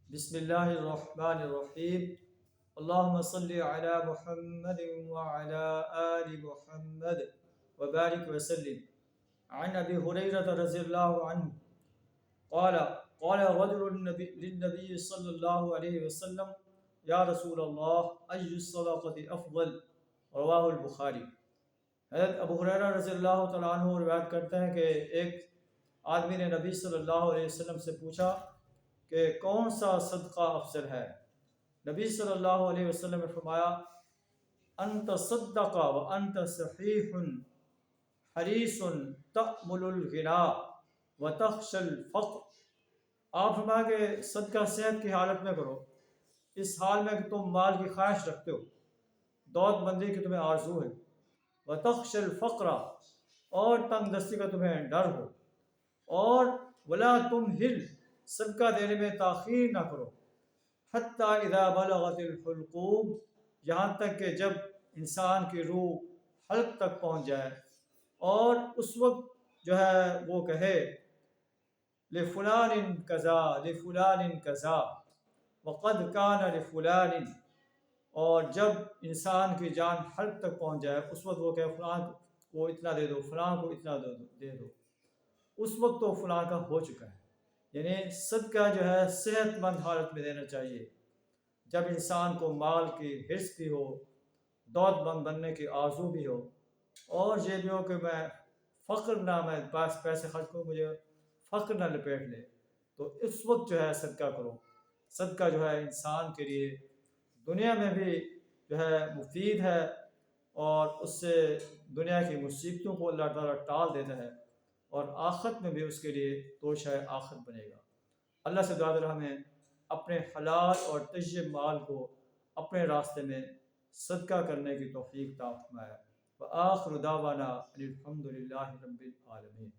بسم اللہ الرحمن الرحیم اللہم صلی علی محمد وعلی آل محمد وبارک وسلم عن ابی ہریرہ رضی اللہ عنہ قال قال رجل للنبی صلی اللہ علیہ وسلم یا رسول اللہ ای الصدقۃ افضل رواہ البخاری۔ حضرت ابو ہریرہ رضی اللہ تعالیٰ عنہ روایت کرتے ہیں کہ ایک آدمی نے نبی صلی اللہ علیہ وسلم سے پوچھا کہ کون سا صدقہ افضل ہے؟ نبی صلی اللہ علیہ وسلم نے فرمایا انت صدق وانت صحیح حریص تأمل الغنا وتخشى الفقر۔ آپ فرمایا کہ صدقہ صحت کی حالت میں کرو، اس حال میں کہ تم مال کی خواہش رکھتے ہو، دولت مندی کی تمہیں آرزو ہے، وتخشى الفقر اور تنگ دستی کا تمہیں ڈر ہو، اور ولا تمہل صدقہ دینے میں تاخیر نہ کرو، حتیٰ اذا بلغت الحلقوم یہاں تک کہ جب انسان کی روح حلق تک پہنچ جائے، اور اس وقت جو ہے وہ کہے لفلان کذا لفلان کذا وقد کان لفلان، اور جب انسان کی جان حلق تک پہنچ جائے اس وقت وہ کہے فلاں کو اتنا دے دو، فلاں کو اتنا دے دو، اس وقت تو فلاں کا ہو چکا ہے۔ یعنی صدقہ جو ہے صحت مند حالت میں دینا چاہیے، جب انسان کو مال کی حرص بھی ہو، دولت مند بننے کی آرزو بھی ہو، اور یہ بھی ہو کہ میں فقر نہ، میں پاس پیسے خرچ کروں مجھے فقر نہ لپیٹ لے، تو اس وقت جو ہے صدقہ کرو۔ صدقہ جو ہے انسان کے لیے دنیا میں بھی جو ہے مفید ہے، اور اس سے دنیا کی مصیبتوں کو اللہ تعالیٰ ٹال دیتا ہے، اور آخرت میں بھی اس کے لیے توشہ آخرت بنے گا۔ اللہ سے دعا کریں ہمیں اپنے حلال اور طیب مال کو اپنے راستے میں صدقہ کرنے کی توفیق عطا فرمائے۔ وآخر دعوانا ان الحمد للہ رب العالمین۔